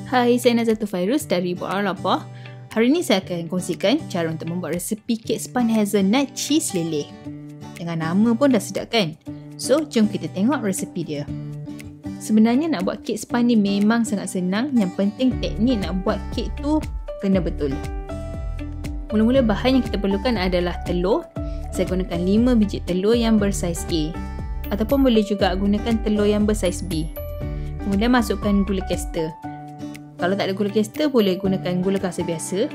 Hai, saya Nazatu Fairuz dari Buat Lapar. Hari ini saya akan kongsikan cara untuk membuat resepi kek sponge hazelnut cheese leleh. Dengan nama pun dah sedap kan? So, jom kita tengok resepi dia. Sebenarnya nak buat kek sponge ni memang sangat senang. Yang penting teknik nak buat kek tu kena betul. Mula-mula bahan yang kita perlukan adalah telur. Saya gunakan 5 biji telur yang bersaiz A. Ataupun boleh juga gunakan telur yang bersaiz B. Kemudian masukkan gula caster. Kalau tak ada gula caster, boleh gunakan gula kasar biasa.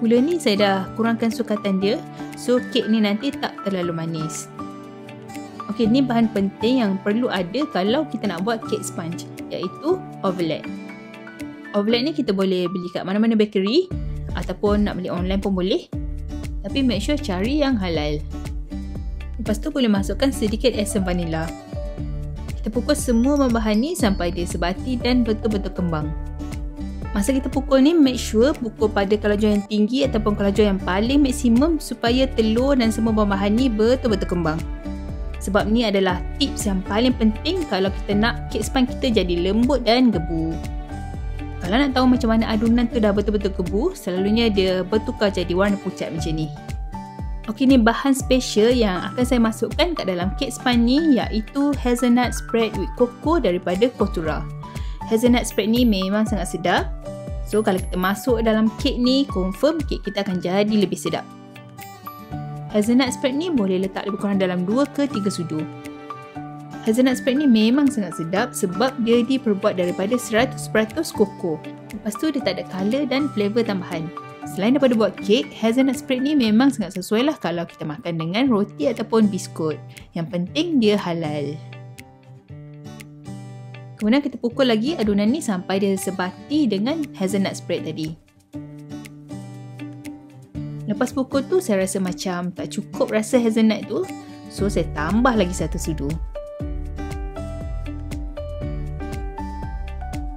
Gula ni saya dah kurangkan sukatan dia, so kek ni nanti tak terlalu manis. Okey, ni bahan penting yang perlu ada kalau kita nak buat kek sponge, iaitu ovelet. Ovelet ni kita boleh beli kat mana-mana bakery ataupun nak beli online pun boleh. Tapi make sure cari yang halal. Lepas tu boleh masukkan sedikit esens vanila. Kita pukul semua bahan ni sampai dia sebati dan betul-betul kembang. Masa kita pukul ni, make sure pukul pada kelajuan yang tinggi ataupun kelajuan yang paling maksimum supaya telur dan semua bahan ni betul-betul kembang. Sebab ni adalah tips yang paling penting kalau kita nak kek sponge kita jadi lembut dan gebu. Kalau nak tahu macam mana adunan tu dah betul-betul gebu, selalunya dia bertukar jadi warna pucat macam ni. Okey, ni bahan special yang akan saya masukkan kat dalam kek sponge ni, iaitu hazelnut spread with cocoa daripada Kotura. Hazelnut spread ni memang sangat sedap. So kalau kita masuk dalam kek ni, confirm kek kita akan jadi lebih sedap. Hazelnut spread ni boleh letak lebih kurang dalam 2 ke 3 sudu. Hazelnut spread ni memang sangat sedap sebab dia diperbuat daripada 100% koko. Lepas tu dia tak ada colour dan flavour tambahan. Selain daripada buat kek, hazelnut spread ni memang sangat sesuai lah kalau kita makan dengan roti ataupun biskut. Yang penting dia halal. Kemudian kita pukul lagi adunan ni sampai dia sebati dengan hazelnut spread tadi. Lepas pukul tu saya rasa macam tak cukup rasa hazelnut tu. So saya tambah lagi 1 sudu.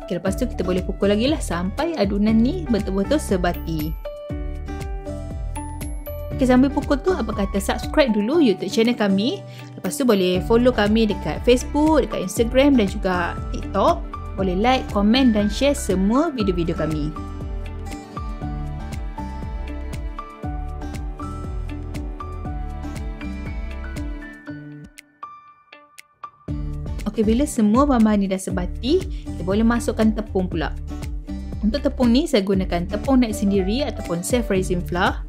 Okay, lepas tu kita boleh pukul lagi lah sampai adunan ni betul-betul sebati. Okay, sambil pukul tu apa kata subscribe dulu YouTube channel kami. Lepas tu boleh follow kami dekat Facebook, dekat Instagram dan juga TikTok. Boleh like, komen dan share semua video-video kami. Okey, bila semua bahan-bahan ni dah sebati, kita boleh masukkan tepung pula. Untuk tepung ni saya gunakan tepung naik sendiri ataupun self raising flour.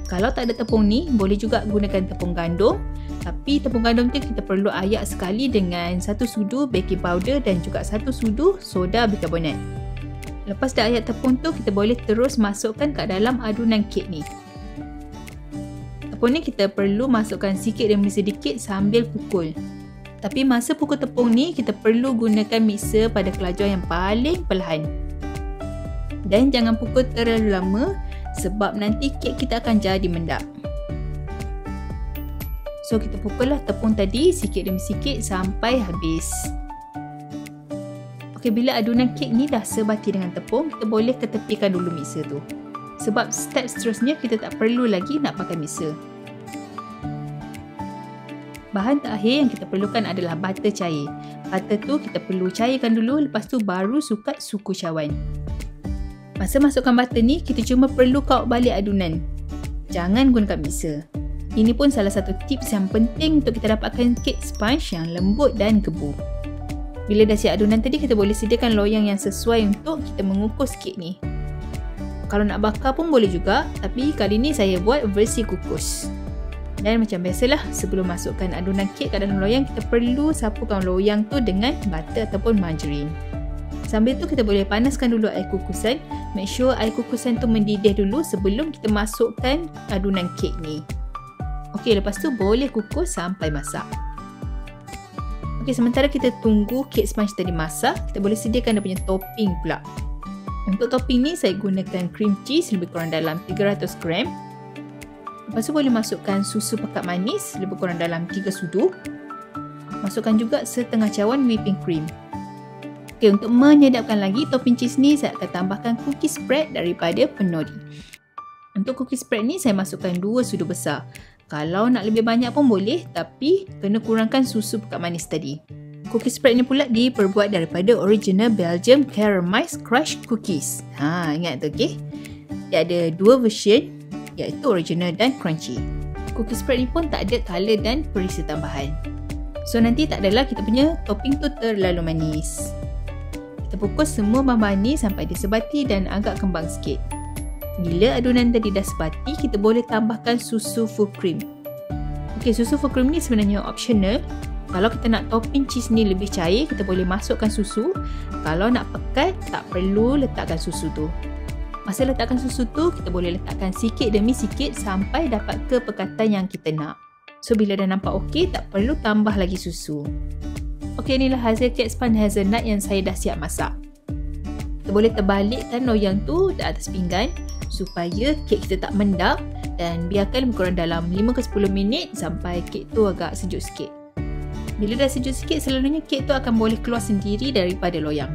Kalau tak ada tepung ni, boleh juga gunakan tepung gandum. Tapi tepung gandum tu kita perlu ayak sekali dengan 1 sudu baking powder dan juga 1 sudu soda bikarbonat. Lepas dah ayak tepung tu, kita boleh terus masukkan kat dalam adunan kek ni. Tepung ni kita perlu masukkan sikit demi sedikit sambil pukul. Tapi masa pukul tepung ni, kita perlu gunakan mixer pada kelajuan yang paling perlahan. Dan jangan pukul terlalu lama sebab nanti kek kita akan jadi mendak. So kita pukul lah tepung tadi sikit demi sikit sampai habis. Okey, bila adunan kek ni dah sebati dengan tepung, kita boleh ketepikan dulu mixer tu. Sebab step seterusnya kita tak perlu lagi nak pakai mixer. Bahan terakhir yang kita perlukan adalah butter cair. Butter tu kita perlu cairkan dulu, lepas tu baru sukat suku cawan. Masa masukkan butter ni, kita cuma perlu kaut balik adunan. Jangan gunakan mixer. Ini pun salah satu tips yang penting untuk kita dapatkan kek sponge yang lembut dan gebu. Bila dah siap adunan tadi, kita boleh sediakan loyang yang sesuai untuk kita mengukus kek ni. Kalau nak bakar pun boleh juga, tapi kali ni saya buat versi kukus. Dan macam biasalah, sebelum masukkan adunan kek ke dalam loyang, kita perlu sapukan loyang tu dengan butter ataupun margarine. Sambil tu kita boleh panaskan dulu air kukusan. Make sure air kukusan tu mendidih dulu sebelum kita masukkan adunan kek ni. Okey, lepas tu boleh kukus sampai masak. Okey, sementara kita tunggu kek sponge tadi masak, kita boleh sediakan dia punya topping pula. Untuk topping ni saya gunakan cream cheese lebih kurang dalam 300 gram. Lepas tu boleh masukkan susu pekat manis lebih kurang dalam 3 sudu. Masukkan juga setengah cawan whipping cream. Okey, untuk menyedapkan lagi topping cheese ni, saya akan tambahkan cookie spread daripada Penori. Untuk cookie spread ni saya masukkan 2 sudu besar. Kalau nak lebih banyak pun boleh, tapi kena kurangkan susu pekat manis tadi. Cookie spread ni pula diperbuat daripada original Belgium Caramelized Crushed Cookies. Ingat tu, okey? Dia ada dua version, iaitu original dan crunchy. Cookie spread ni pun tak ada colour dan perisa tambahan. So nanti tak adalah kita punya topping tu terlalu manis. Kita pukul semua bahan-bahan ni sampai dia sebati dan agak kembang sikit. Bila adunan tadi dah sebati, kita boleh tambahkan susu full cream. Okey, susu full cream ni sebenarnya optional. Kalau kita nak topping cheese ni lebih cair, kita boleh masukkan susu. Kalau nak pekat, tak perlu letakkan susu tu. Masa letakkan susu tu, kita boleh letakkan sikit demi sikit sampai dapat kepekatan yang kita nak. So, bila dah nampak okey, tak perlu tambah lagi susu. Okey, inilah hasil kek sponge hazelnut yang saya dah siap masak. Kita boleh terbalikkan loyang tu di atas pinggan supaya kek kita tak mendap, dan biarkan lebih kurang dalam 5 ke 10 minit sampai kek tu agak sejuk sikit. Bila dah sejuk sikit, selalunya kek tu akan boleh keluar sendiri daripada loyang.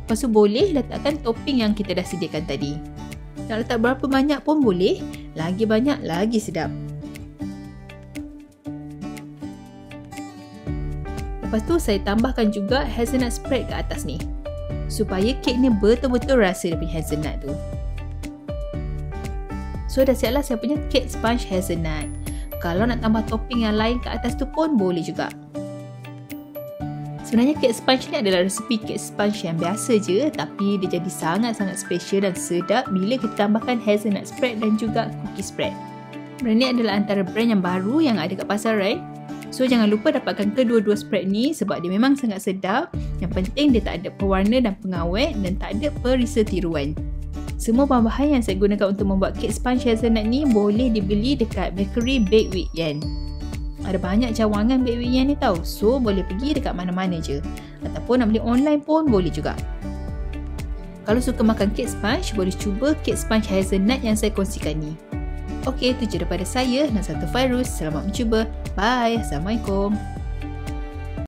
Lepas tu boleh letakkan topping yang kita dah sediakan tadi. Nak letak berapa banyak pun boleh, lagi banyak lagi sedap. Lepas tu saya tambahkan juga hazelnut spread ke atas ni, supaya kek ni betul-betul rasa dia punya hazelnut tu. So dah siaplah saya punya kek sponge hazelnut. Kalau nak tambah topping yang lain ke atas tu pun boleh juga. Sebenarnya kek sponge ni adalah resepi kek sponge yang biasa je, tapi dia jadi sangat-sangat special dan sedap bila kita tambahkan hazelnut spread dan juga cookie spread. Brand ni adalah antara brand yang baru yang ada kat pasaran. So jangan lupa dapatkan kedua-dua spread ni sebab dia memang sangat sedap. Yang penting dia tak ada pewarna dan pengawet dan tak ada perisa tiruan. Semua bahan-bahan yang saya gunakan untuk membuat kek sponge hazelnut ni boleh dibeli dekat bakery Bake with Yan. Ada banyak cawangan Bake with Yan ni tau. So boleh pergi dekat mana-mana je. Ataupun nak beli online pun boleh juga. Kalau suka makan kek sponge, boleh cuba kek sponge hazelnut yang saya kongsikan ni. Okey, itu je daripada saya, Nazlatul Fairuz. Selamat mencuba. Bye. Assalamualaikum.